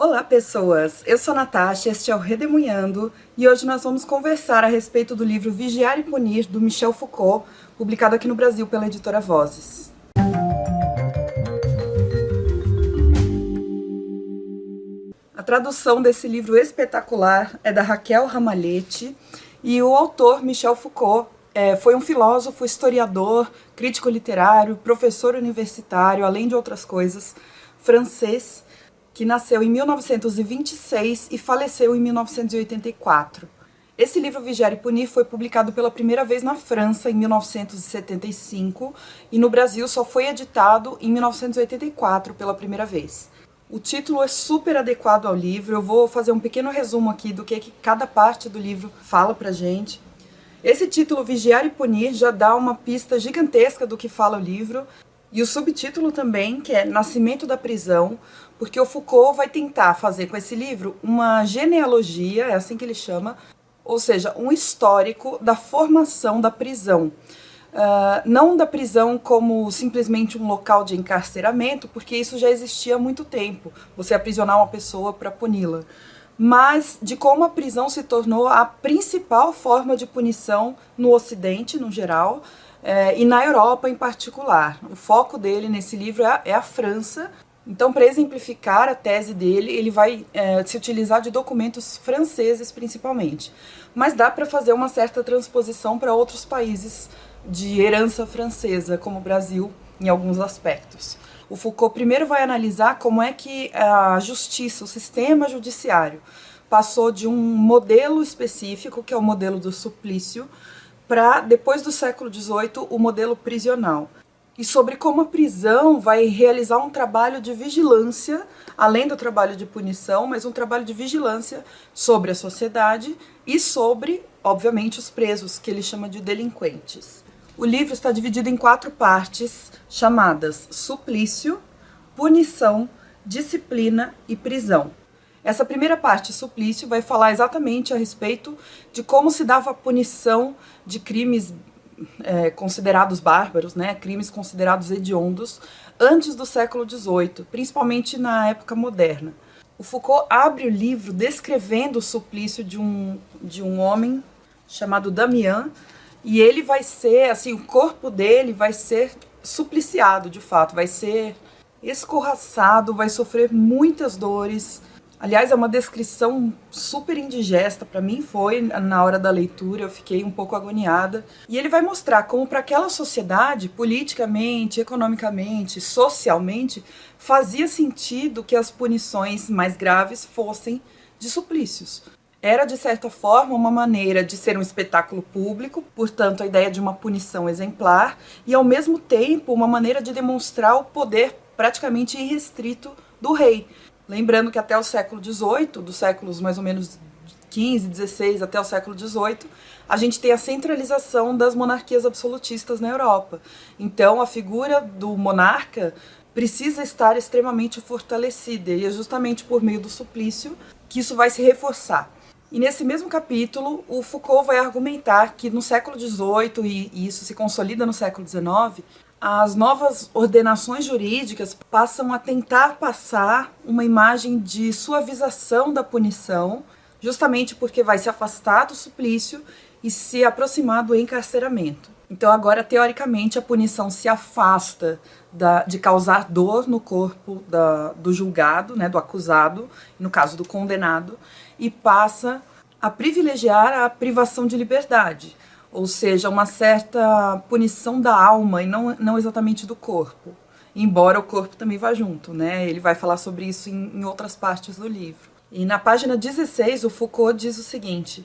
Olá pessoas, eu sou a Natasha, este é o Redemoinhando e hoje nós vamos conversar a respeito do livro Vigiar e Punir, do Michel Foucault, publicado aqui no Brasil pela editora Vozes. A tradução desse livro espetacular é da Raquel Ramalhete e o autor, Michel Foucault, foi um filósofo, historiador, crítico literário, professor universitário, além de outras coisas, francês, que nasceu em 1926 e faleceu em 1984. Esse livro, Vigiar e Punir, foi publicado pela primeira vez na França em 1975 e no Brasil só foi editado em 1984 pela primeira vez. O título é super adequado ao livro, eu vou fazer um pequeno resumo aqui do que cada parte do livro fala pra gente. Esse título, Vigiar e Punir, já dá uma pista gigantesca do que fala o livro, e o subtítulo também, que é Nascimento da Prisão, porque o Foucault vai tentar fazer com esse livro uma genealogia, é assim que ele chama, ou seja, um histórico da formação da prisão. Não da prisão como simplesmente um local de encarceramento, porque isso já existia há muito tempo, você aprisionar uma pessoa para puni-la, mas de como a prisão se tornou a principal forma de punição no Ocidente, no geral, e na Europa em particular. O foco dele nesse livro é a França. Então, para exemplificar a tese dele, ele vai se utilizar de documentos franceses principalmente. Mas dá para fazer uma certa transposição para outros países de herança francesa, como o Brasil, em alguns aspectos. O Foucault primeiro vai analisar como é que a justiça, o sistema judiciário, passou de um modelo específico, que é o modelo do suplício, para, depois do século XVIII, o modelo prisional. E sobre como a prisão vai realizar um trabalho de vigilância, além do trabalho de punição, mas um trabalho de vigilância sobre a sociedade e sobre, obviamente, os presos, que ele chama de delinquentes. O livro está dividido em 4 partes, chamadas suplício, punição, disciplina e prisão. Essa primeira parte, suplício, vai falar exatamente a respeito de como se dava a punição de crimes considerados bárbaros, né, crimes considerados hediondos, antes do século XVIII, principalmente na época moderna. O Foucault abre o livro descrevendo o suplício de um homem chamado Damiens, e ele vai ser, assim, o corpo dele vai ser supliciado, de fato, vai ser escorraçado, vai sofrer muitas dores. Aliás, é uma descrição super indigesta, para mim foi, na hora da leitura, eu fiquei um pouco agoniada. E ele vai mostrar como para aquela sociedade, politicamente, economicamente, socialmente, fazia sentido que as punições mais graves fossem de suplícios. Era, de certa forma, uma maneira de ser um espetáculo público, portanto, a ideia de uma punição exemplar, e, ao mesmo tempo, uma maneira de demonstrar o poder praticamente irrestrito do rei. Lembrando que até o século XVIII, dos séculos mais ou menos XV, XVI até o século XVIII, a gente tem a centralização das monarquias absolutistas na Europa. Então, a figura do monarca precisa estar extremamente fortalecida, e é justamente por meio do suplício que isso vai se reforçar. E nesse mesmo capítulo, o Foucault vai argumentar que no século XVIII, e isso se consolida no século XIX, as novas ordenações jurídicas passam a tentar passar uma imagem de suavização da punição, justamente porque vai se afastar do suplício e se aproximar do encarceramento. Então agora, teoricamente, a punição se afasta de causar dor no corpo do julgado, né, do acusado, no caso do condenado, e passa a privilegiar a privação de liberdade, ou seja, uma certa punição da alma e não exatamente do corpo, embora o corpo também vá junto, né? Ele vai falar sobre isso em outras partes do livro. E na página 16, o Foucault diz o seguinte: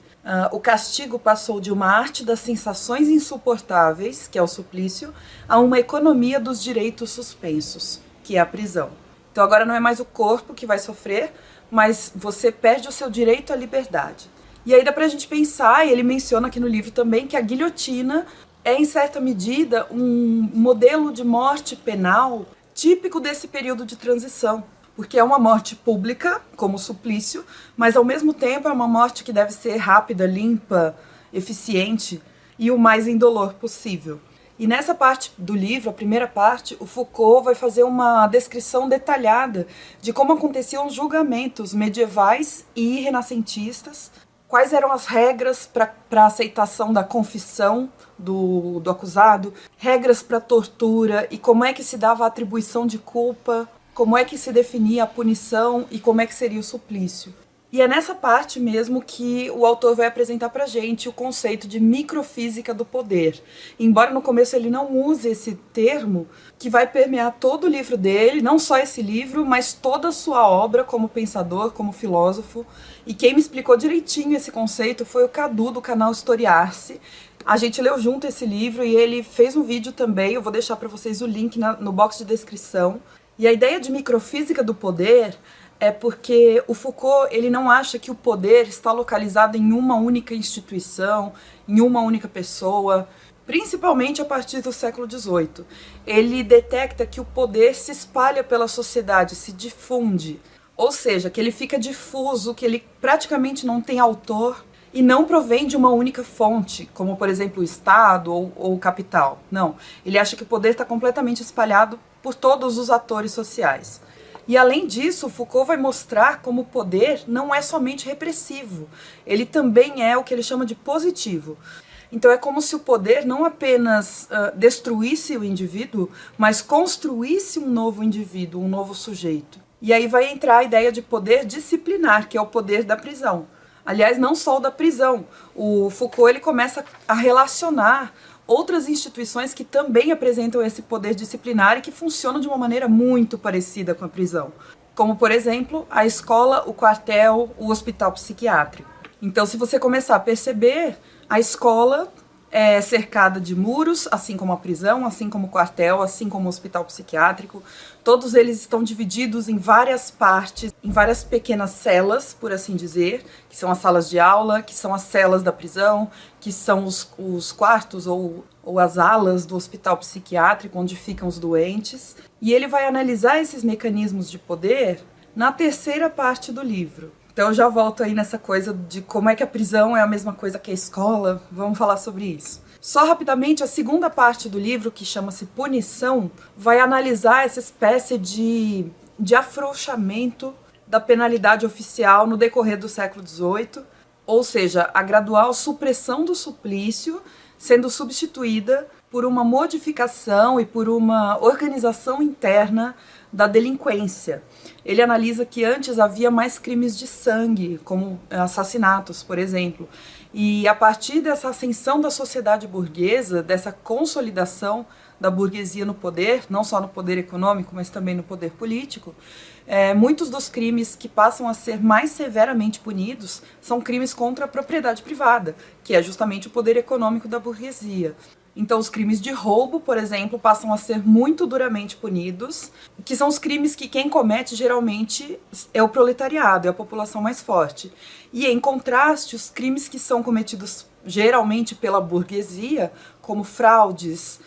o castigo passou de uma arte das sensações insuportáveis, que é o suplício, a uma economia dos direitos suspensos, que é a prisão. Então agora não é mais o corpo que vai sofrer, mas você perde o seu direito à liberdade. E aí dá pra gente pensar, e ele menciona aqui no livro também, que a guilhotina é, em certa medida, um modelo de morte penal típico desse período de transição, porque é uma morte pública, como o suplício, mas ao mesmo tempo é uma morte que deve ser rápida, limpa, eficiente e o mais indolor possível. E nessa parte do livro, a primeira parte, o Foucault vai fazer uma descrição detalhada de como aconteciam os julgamentos medievais e renascentistas, quais eram as regras para a aceitação da confissão do acusado, regras para tortura e como é que se dava a atribuição de culpa, como é que se definia a punição e como é que seria o suplício. E é nessa parte mesmo que o autor vai apresentar pra gente o conceito de microfísica do poder. Embora no começo ele não use esse termo, que vai permear todo o livro dele, não só esse livro, mas toda a sua obra como pensador, como filósofo. E quem me explicou direitinho esse conceito foi o Cadu, do canal Historiar-se. A gente leu junto esse livro e ele fez um vídeo também, eu vou deixar para vocês o link no box de descrição. E a ideia de microfísica do poder é porque o Foucault ele não acha que o poder está localizado em uma única instituição, em uma única pessoa, principalmente a partir do século XVIII. Ele detecta que o poder se espalha pela sociedade, se difunde, ou seja, que ele fica difuso, que ele praticamente não tem autor e não provém de uma única fonte, como por exemplo o Estado ou o capital. Não, ele acha que o poder está completamente espalhado por todos os atores sociais. E além disso, Foucault vai mostrar como o poder não é somente repressivo, ele também é o que ele chama de positivo. Então é como se o poder não apenas destruísse o indivíduo, mas construísse um novo indivíduo, um novo sujeito. E aí vai entrar a ideia de poder disciplinar, que é o poder da prisão. Aliás, não só o da prisão. O Foucault ele começa a relacionar outras instituições que também apresentam esse poder disciplinar e que funcionam de uma maneira muito parecida com a prisão. Como, por exemplo, a escola, o quartel, o hospital psiquiátrico. Então, se você começar a perceber, a escola é cercada de muros, assim como a prisão, assim como o quartel, assim como o hospital psiquiátrico. Todos eles estão divididos em várias partes, em várias pequenas celas, por assim dizer, que são as salas de aula, que são as celas da prisão, que são os quartos ou as alas do hospital psiquiátrico, onde ficam os doentes. E ele vai analisar esses mecanismos de poder na terceira parte do livro. Então eu já volto aí nessa coisa de como é que a prisão é a mesma coisa que a escola. Vamos falar sobre isso. Só rapidamente, a segunda parte do livro, que chama-se Punição, vai analisar essa espécie de afrouxamento da penalidade oficial no decorrer do século XVIII, ou seja, a gradual supressão do suplício sendo substituída por uma modificação e por uma organização interna da delinquência. Ele analisa que antes havia mais crimes de sangue, como assassinatos, por exemplo. E a partir dessa ascensão da sociedade burguesa, dessa consolidação da burguesia no poder, não só no poder econômico, mas também no poder político, muitos dos crimes que passam a ser mais severamente punidos são crimes contra a propriedade privada, que é justamente o poder econômico da burguesia. Então, os crimes de roubo, por exemplo, passam a ser muito duramente punidos, que são os crimes que quem comete geralmente é o proletariado, é a população mais forte. E, em contraste, os crimes que são cometidos geralmente pela burguesia, como fraudes,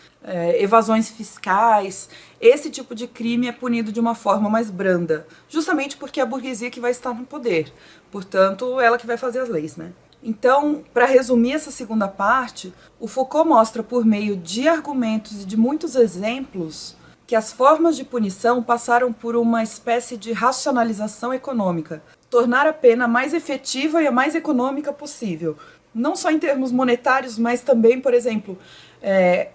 evasões fiscais, esse tipo de crime é punido de uma forma mais branda, justamente porque é a burguesia que vai estar no poder, portanto, ela que vai fazer as leis, né? Então, para resumir essa segunda parte, o Foucault mostra por meio de argumentos e de muitos exemplos que as formas de punição passaram por uma espécie de racionalização econômica, tornar a pena mais efetiva e a mais econômica possível. Não só em termos monetários, mas também, por exemplo,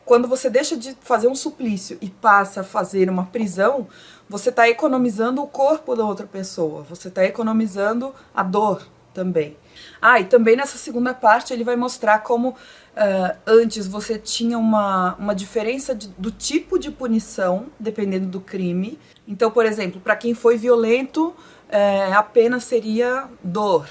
quando você deixa de fazer um suplício e passa a fazer uma prisão, você está economizando o corpo da outra pessoa, você está economizando a dor também. E também nessa segunda parte ele vai mostrar como antes você tinha uma diferença do tipo de punição, dependendo do crime. Então, por exemplo, para quem foi violento, a pena seria dor,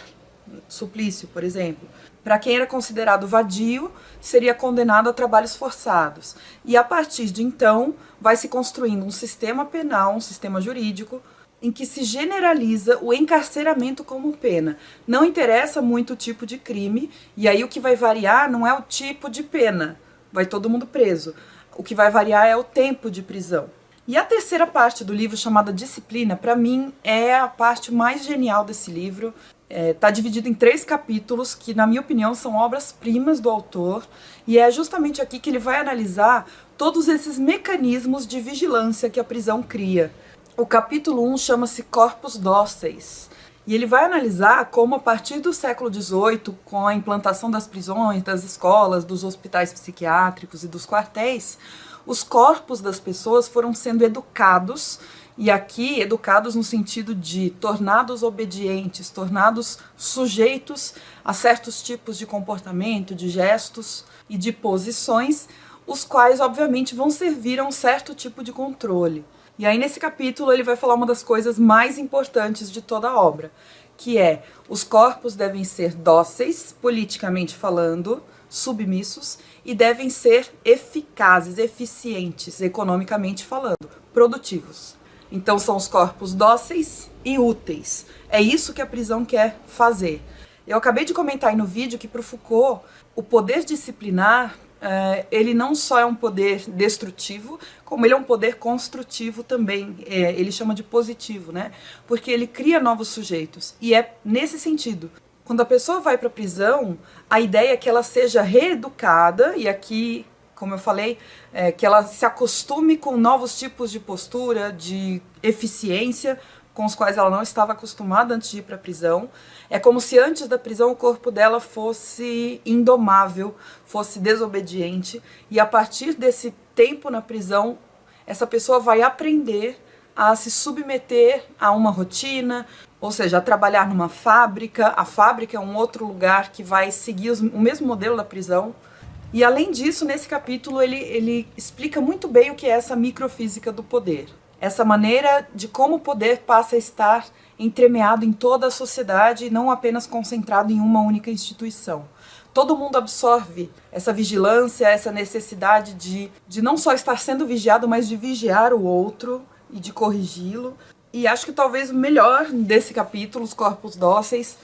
suplício, por exemplo. Para quem era considerado vadio, seria condenado a trabalhos forçados. E a partir de então, vai se construindo um sistema penal, um sistema jurídico, em que se generaliza o encarceramento como pena. Não interessa muito o tipo de crime, e aí o que vai variar não é o tipo de pena, vai todo mundo preso. O que vai variar é o tempo de prisão. E a terceira parte do livro, chamada Disciplina, para mim é a parte mais genial desse livro. Está dividido em 3 capítulos que, na minha opinião, são obras-primas do autor, e é justamente aqui que ele vai analisar todos esses mecanismos de vigilância que a prisão cria. O capítulo 1 chama-se Corpos Dóceis, e ele vai analisar como, a partir do século XVIII, com a implantação das prisões, das escolas, dos hospitais psiquiátricos e dos quartéis, os corpos das pessoas foram sendo educados, e aqui educados no sentido de tornados obedientes, tornados sujeitos a certos tipos de comportamento, de gestos e de posições, os quais obviamente vão servir a um certo tipo de controle. E aí nesse capítulo ele vai falar uma das coisas mais importantes de toda a obra, que é: os corpos devem ser dóceis, politicamente falando, submissos, e devem ser eficazes, eficientes, economicamente falando, produtivos. Então são os corpos dóceis e úteis. É isso que a prisão quer fazer. Eu acabei de comentar aí no vídeo que, para o Foucault, o poder disciplinar, ele não só é um poder destrutivo, como ele é um poder construtivo também. Ele chama de positivo, né? Porque ele cria novos sujeitos. E é nesse sentido. Quando a pessoa vai para a prisão, a ideia é que ela seja reeducada, e aqui, como eu falei, que ela se acostume com novos tipos de postura, de eficiência, com os quais ela não estava acostumada antes de ir para a prisão. É como se antes da prisão o corpo dela fosse indomável, fosse desobediente, e a partir desse tempo na prisão, essa pessoa vai aprender a se submeter a uma rotina, ou seja, a trabalhar numa fábrica. A fábrica é um outro lugar que vai seguir o mesmo modelo da prisão. E além disso, nesse capítulo ele explica muito bem o que é essa microfísica do poder. Essa maneira de como o poder passa a estar entremeado em toda a sociedade e não apenas concentrado em uma única instituição. Todo mundo absorve essa vigilância, essa necessidade de não só estar sendo vigiado, mas de vigiar o outro e de corrigi-lo. E acho que talvez o melhor desse capítulo, Os Corpos Dóceis,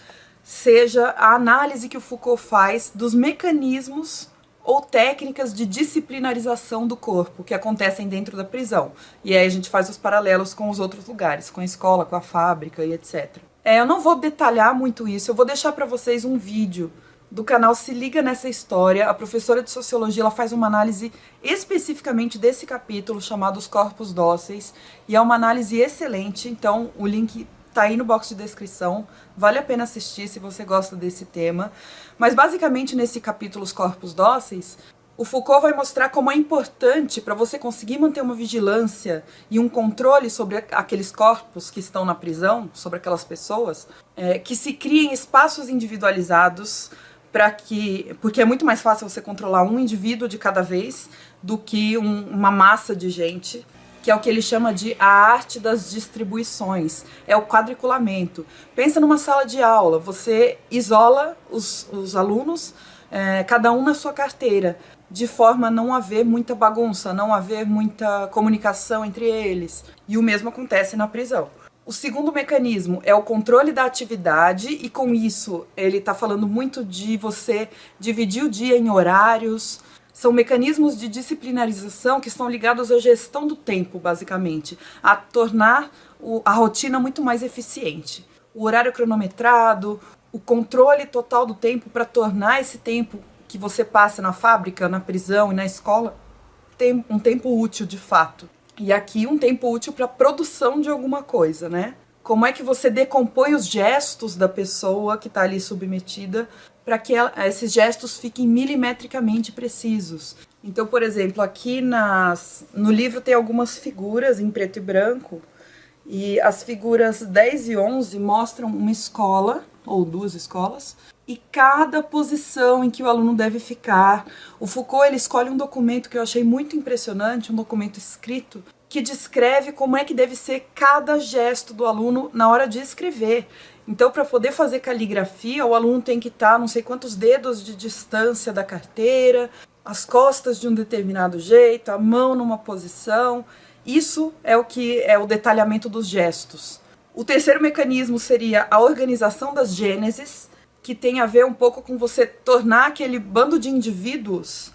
seja a análise que o Foucault faz dos mecanismos ou técnicas de disciplinarização do corpo que acontecem dentro da prisão. E aí a gente faz os paralelos com os outros lugares, com a escola, com a fábrica e etc. Eu não vou detalhar muito isso, eu vou deixar para vocês um vídeo do canal Se Liga Nessa História. A professora de Sociologia ela faz uma análise especificamente desse capítulo chamado Os Corpos Dóceis, e é uma análise excelente, então o link tá aí no box de descrição, vale a pena assistir se você gosta desse tema. Mas basicamente nesse capítulo Os Corpos Dóceis, o Foucault vai mostrar como é importante para você conseguir manter uma vigilância e um controle sobre aqueles corpos que estão na prisão, sobre aquelas pessoas, que se criem espaços individualizados, porque é muito mais fácil você controlar um indivíduo de cada vez do que uma massa de gente, que é o que ele chama de a arte das distribuições, é o quadriculamento. Pensa numa sala de aula, você isola os alunos, cada um na sua carteira, de forma a não haver muita bagunça, não haver muita comunicação entre eles. E o mesmo acontece na prisão. O segundo mecanismo é o controle da atividade, e com isso ele está falando muito de você dividir o dia em horários. São mecanismos de disciplinarização que estão ligados à gestão do tempo, basicamente, a tornar a rotina muito mais eficiente. O horário cronometrado, o controle total do tempo para tornar esse tempo que você passa na fábrica, na prisão e na escola um tempo útil de fato. E aqui um tempo útil para a produção de alguma coisa, né? Como é que você decompõe os gestos da pessoa que está ali submetida para que esses gestos fiquem milimetricamente precisos. Então, por exemplo, aqui no livro tem algumas figuras em preto e branco, e as figuras 10 e 11 mostram uma escola, ou 2 escolas, e cada posição em que o aluno deve ficar. O Foucault ele escolhe um documento que eu achei muito impressionante, um documento escrito, que descreve como é que deve ser cada gesto do aluno na hora de escrever. Então, para poder fazer caligrafia, o aluno tem que estar não sei quantos dedos de distância da carteira, as costas de um determinado jeito, a mão numa posição. Isso é o que é o detalhamento dos gestos. O terceiro mecanismo seria a organização das gêneses, que tem a ver um pouco com você tornar aquele bando de indivíduos,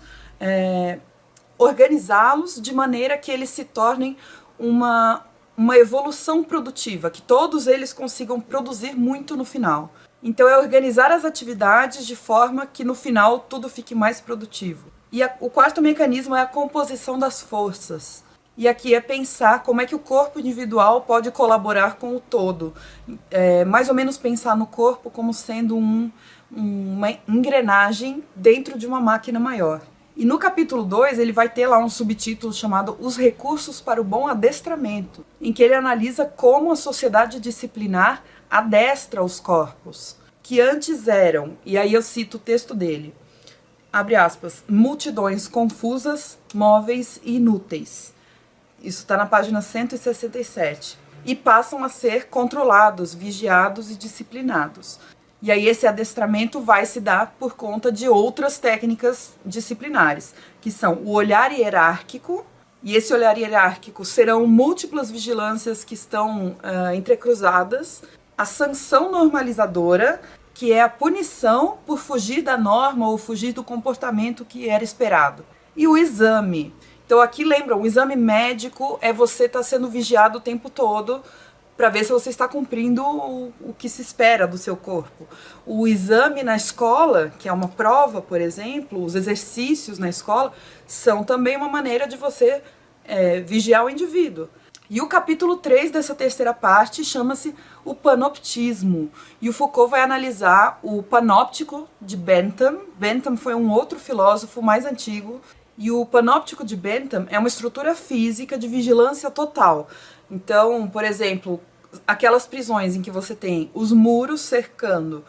organizá-los de maneira que eles se tornem uma evolução produtiva, que todos eles consigam produzir muito no final. Então é organizar as atividades de forma que no final tudo fique mais produtivo. E o quarto mecanismo é a composição das forças. E aqui é pensar como é que o corpo individual pode colaborar com o todo. Mais ou menos pensar no corpo como sendo uma engrenagem dentro de uma máquina maior. E no capítulo 2 ele vai ter lá um subtítulo chamado Os Recursos para o Bom Adestramento, em que ele analisa como a sociedade disciplinar adestra os corpos, que antes eram, e aí eu cito o texto dele, abre aspas, multidões confusas, móveis e inúteis. Isso está na página 167. E passam a ser controlados, vigiados e disciplinados. E aí esse adestramento vai se dar por conta de outras técnicas disciplinares, que são o olhar hierárquico, e esse olhar hierárquico serão múltiplas vigilâncias que estão entrecruzadas, a sanção normalizadora, que é a punição por fugir da norma ou fugir do comportamento que era esperado, e o exame. Então aqui lembram, o exame médico é você estar sendo vigiado o tempo todo para ver se você está cumprindo o que se espera do seu corpo. O exame na escola, que é uma prova, por exemplo, os exercícios na escola, são também uma maneira de você vigiar o indivíduo. E o capítulo 3 dessa terceira parte chama-se o panoptismo. E o Foucault vai analisar o panóptico de Bentham. Bentham foi um outro filósofo mais antigo. E o panóptico de Bentham é uma estrutura física de vigilância total. Então, por exemplo, aquelas prisões em que você tem os muros cercando,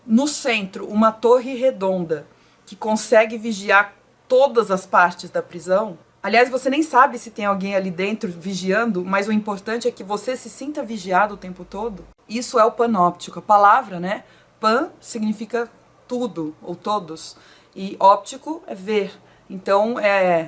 no centro uma torre redonda que consegue vigiar todas as partes da prisão. Aliás, você nem sabe se tem alguém ali dentro vigiando, mas o importante é que você se sinta vigiado o tempo todo. Isso é o panóptico. A palavra, né? Pan significa tudo ou todos e óptico é ver. Então,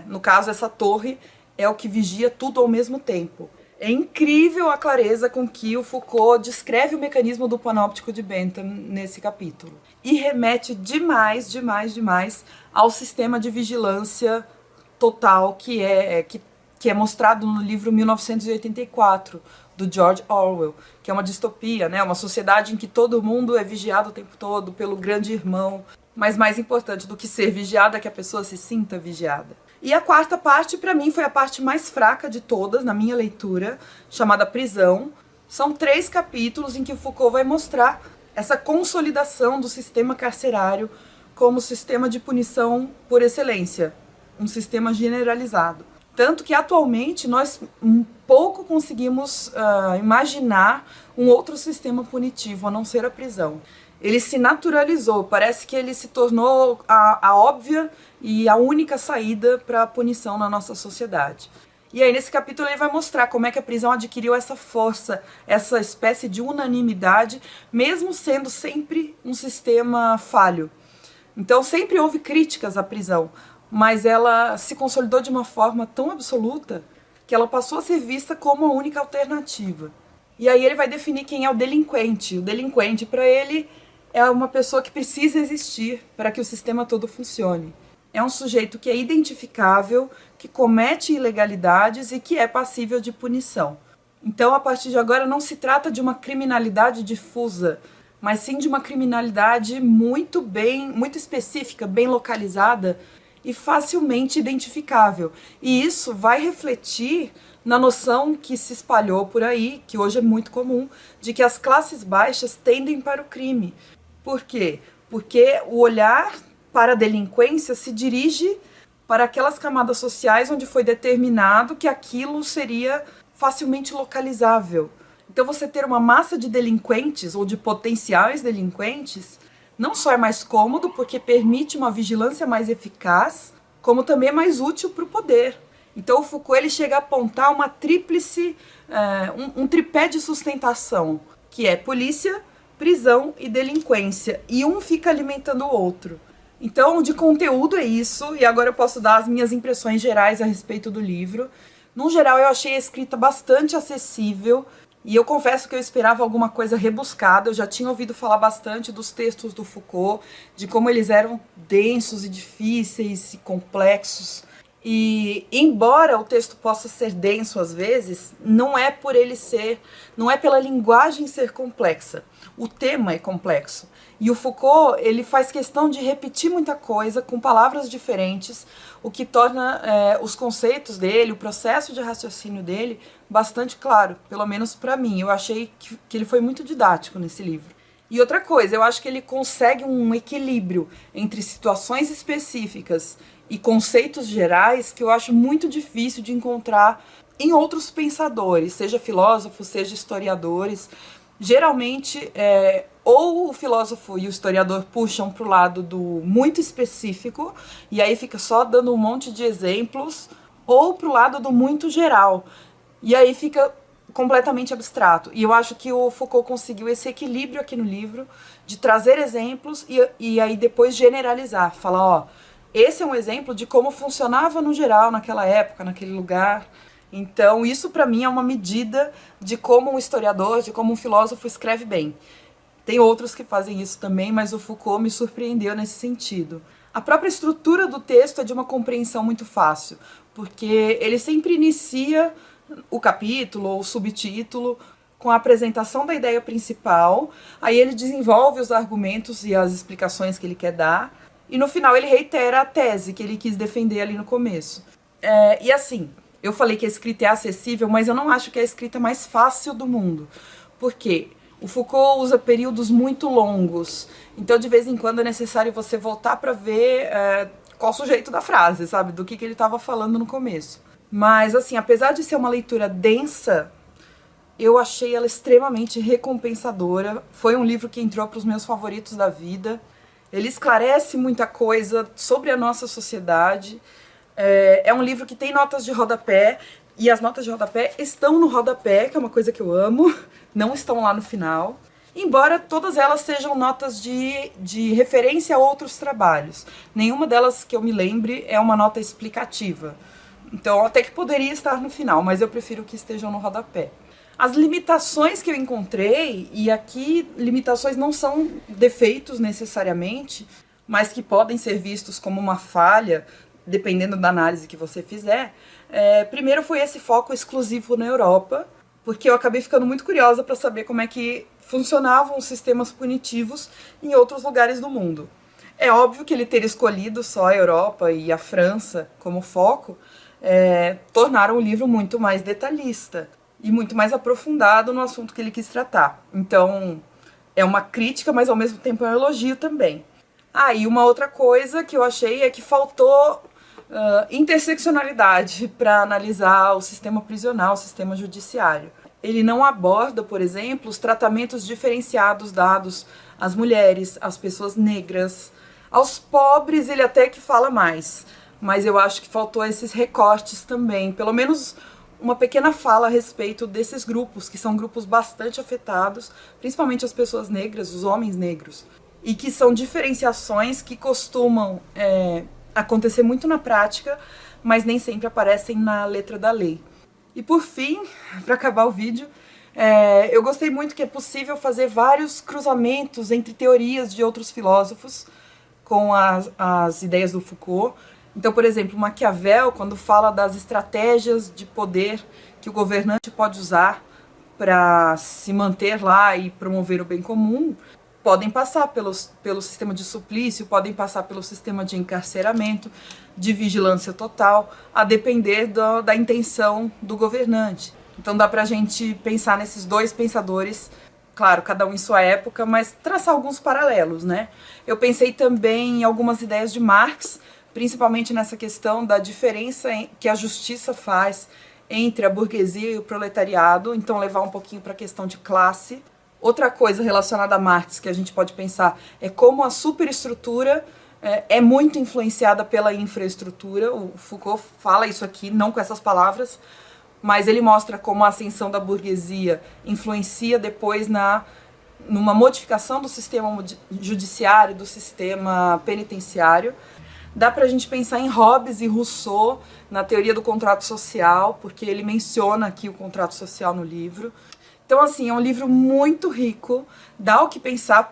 no caso, essa torre é o que vigia tudo ao mesmo tempo. É incrível a clareza com que o Foucault descreve o mecanismo do panóptico de Bentham nesse capítulo. E remete demais ao sistema de vigilância total que é mostrado no livro 1984, do George Orwell, que é uma distopia, né? Uma sociedade em que todo mundo é vigiado o tempo todo pelo grande irmão. Mas mais importante do que ser vigiada é que a pessoa se sinta vigiada. E a quarta parte, para mim, foi a parte mais fraca de todas, na minha leitura, chamada Prisão. São 3 capítulos em que o Foucault vai mostrar essa consolidação do sistema carcerário como sistema de punição por excelência, um sistema generalizado. Tanto que, atualmente, nós pouco conseguimos imaginar um outro sistema punitivo, a não ser a prisão. Ele se naturalizou, parece que ele se tornou a óbvia e a única saída para a punição na nossa sociedade. E aí nesse capítulo ele vai mostrar como é que a prisão adquiriu essa força, essa espécie de unanimidade, mesmo sendo sempre um sistema falho. Então sempre houve críticas à prisão, mas ela se consolidou de uma forma tão absoluta que ela passou a ser vista como a única alternativa. E aí ele vai definir quem é o delinquente. O delinquente, para ele, é uma pessoa que precisa existir para que o sistema todo funcione. É um sujeito que é identificável, que comete ilegalidades e que é passível de punição. Então, a partir de agora, não se trata de uma criminalidade difusa, mas sim de uma criminalidade muito específica, bem localizada e facilmente identificável. E isso vai refletir na noção que se espalhou por aí, que hoje é muito comum, de que as classes baixas tendem para o crime. Por quê? Porque o olhar para a delinquência se dirige para aquelas camadas sociais onde foi determinado que aquilo seria facilmente localizável. Então você ter uma massa de delinquentes ou de potenciais delinquentes não só é mais cômodo porque permite uma vigilância mais eficaz, como também é mais útil para o poder. Então o Foucault ele chega a apontar uma tríplice, um tripé de sustentação, que é polícia, prisão e delinquência, e um fica alimentando o outro. Então, de conteúdo é isso, e agora eu posso dar as minhas impressões gerais a respeito do livro. No geral, eu achei a escrita bastante acessível, e eu confesso que eu esperava alguma coisa rebuscada. Eu já tinha ouvido falar bastante dos textos do Foucault, de como eles eram densos e difíceis e complexos. E embora o texto possa ser denso às vezes, não é por ele ser, não é pela linguagem ser complexa. O tema é complexo. E o Foucault, ele faz questão de repetir muita coisa com palavras diferentes, o que torna os conceitos dele, o processo de raciocínio dele, bastante claro, pelo menos para mim. Eu achei que ele foi muito didático nesse livro. E outra coisa, eu acho que ele consegue um equilíbrio entre situações específicas e conceitos gerais que eu acho muito difícil de encontrar em outros pensadores, seja filósofos, seja historiadores. Geralmente, ou o filósofo e o historiador puxam para o lado do muito específico, e aí fica só dando um monte de exemplos, ou para o lado do muito geral, e aí fica completamente abstrato. E eu acho que o Foucault conseguiu esse equilíbrio aqui no livro, de trazer exemplos e aí depois generalizar, falar, ó, esse é um exemplo de como funcionava no geral naquela época, naquele lugar. Então isso para mim é uma medida de como um historiador, de como um filósofo escreve bem. Tem outros que fazem isso também, mas o Foucault me surpreendeu nesse sentido. A própria estrutura do texto é de uma compreensão muito fácil, porque ele sempre inicia o capítulo ou o subtítulo com a apresentação da ideia principal, aí ele desenvolve os argumentos e as explicações que ele quer dar, e no final ele reitera a tese que ele quis defender ali no começo. E assim, eu falei que a escrita é acessível, mas eu não acho que é a escrita mais fácil do mundo. Por quê? O Foucault usa períodos muito longos, então de vez em quando é necessário você voltar para ver qual o sujeito da frase, sabe? Do que ele estava falando no começo. Mas, assim, apesar de ser uma leitura densa, eu achei ela extremamente recompensadora. Foi um livro que entrou para os meus favoritos da vida. Ele esclarece muita coisa sobre a nossa sociedade. É um livro que tem notas de rodapé, e as notas de rodapé estão no rodapé, que é uma coisa que eu amo, não estão lá no final. Embora todas elas sejam notas de referência a outros trabalhos. Nenhuma delas que eu me lembre é uma nota explicativa. Então até que poderia estar no final, mas eu prefiro que estejam no rodapé. As limitações que eu encontrei, e aqui limitações não são defeitos necessariamente, mas que podem ser vistos como uma falha, dependendo da análise que você fizer. Primeiro foi esse foco exclusivo na Europa, porque eu acabei ficando muito curiosa para saber como é que funcionavam os sistemas punitivos em outros lugares do mundo. É óbvio que ele ter escolhido só a Europa e a França como foco tornaram o livro muito mais detalhista e muito mais aprofundado no assunto que ele quis tratar. Então, é uma crítica, mas ao mesmo tempo é um elogio também. E uma outra coisa que eu achei é que faltou interseccionalidade para analisar o sistema prisional, o sistema judiciário. Ele não aborda, por exemplo, os tratamentos diferenciados dados às mulheres, às pessoas negras, aos pobres ele até que fala mais, mas eu acho que faltou esses recortes também, pelo menos uma pequena fala a respeito desses grupos, que são grupos bastante afetados, principalmente as pessoas negras, os homens negros, e que são diferenciações que costumam acontecer muito na prática, mas nem sempre aparecem na letra da lei. E por fim, para acabar o vídeo, eu gostei muito que é possível fazer vários cruzamentos entre teorias de outros filósofos com as ideias do Foucault. Então, por exemplo, Maquiavel, quando fala das estratégias de poder que o governante pode usar para se manter lá e promover o bem comum, podem passar pelo sistema de suplício, podem passar pelo sistema de encarceramento, de vigilância total, a depender da intenção do governante. Então dá pra gente pensar nesses dois pensadores, claro, cada um em sua época, mas traçar alguns paralelos, né? Eu pensei também em algumas ideias de Marx, principalmente nessa questão da diferença que a justiça faz entre a burguesia e o proletariado, então levar um pouquinho para a questão de classe. Outra coisa relacionada a Marx que a gente pode pensar é como a superestrutura é muito influenciada pela infraestrutura. O Foucault fala isso aqui, não com essas palavras, mas ele mostra como a ascensão da burguesia influencia depois numa modificação do sistema judiciário, do sistema penitenciário. Dá pra gente pensar em Hobbes e Rousseau na teoria do contrato social, porque ele menciona aqui o contrato social no livro. Então, assim, é um livro muito rico, dá o que pensar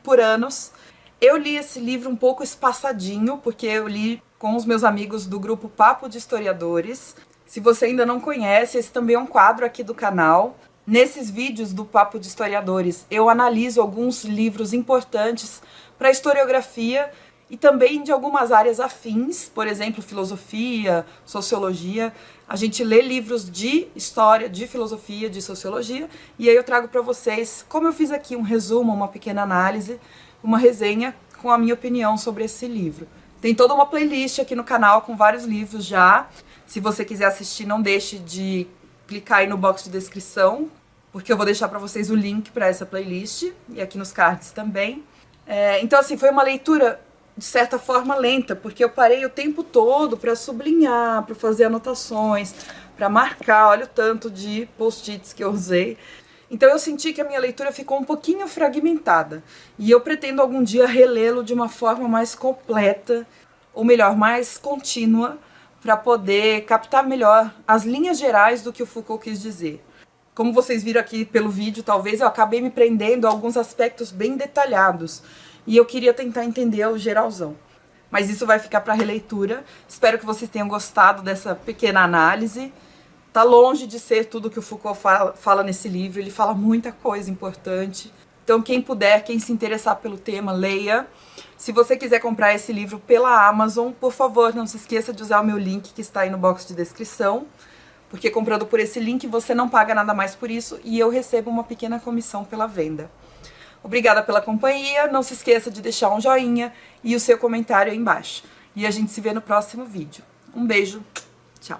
por anos. Eu li esse livro um pouco espaçadinho, porque eu li com os meus amigos do grupo Papo de Historiadores. Se você ainda não conhece, esse também é um quadro aqui do canal. Nesses vídeos do Papo de Historiadores, eu analiso alguns livros importantes para a historiografia e também de algumas áreas afins, por exemplo, filosofia, sociologia. A gente lê livros de história, de filosofia, de sociologia, e aí eu trago para vocês, como eu fiz aqui, um resumo, uma pequena análise, uma resenha com a minha opinião sobre esse livro. Tem toda uma playlist aqui no canal com vários livros já. Se você quiser assistir, não deixe de clicar aí no box de descrição, porque eu vou deixar para vocês o link para essa playlist, e aqui nos cards também. Então, assim, foi uma leitura de certa forma lenta, porque eu parei o tempo todo para sublinhar, para fazer anotações, para marcar, olha o tanto de post-its que eu usei. Então eu senti que a minha leitura ficou um pouquinho fragmentada, e eu pretendo algum dia relê-lo de uma forma mais completa, ou melhor, mais contínua, para poder captar melhor as linhas gerais do que o Foucault quis dizer. Como vocês viram aqui pelo vídeo, talvez eu acabei me prendendo a alguns aspectos bem detalhados, e eu queria tentar entender o geralzão. Mas isso vai ficar para releitura. Espero que vocês tenham gostado dessa pequena análise. Tá longe de ser tudo que o Foucault fala nesse livro, ele fala muita coisa importante. Então quem puder, quem se interessar pelo tema, leia. Se você quiser comprar esse livro pela Amazon, por favor, não se esqueça de usar o meu link que está aí no box de descrição, porque comprando por esse link você não paga nada mais por isso e eu recebo uma pequena comissão pela venda. Obrigada pela companhia, não se esqueça de deixar um joinha e o seu comentário aí embaixo. E a gente se vê no próximo vídeo. Um beijo, tchau!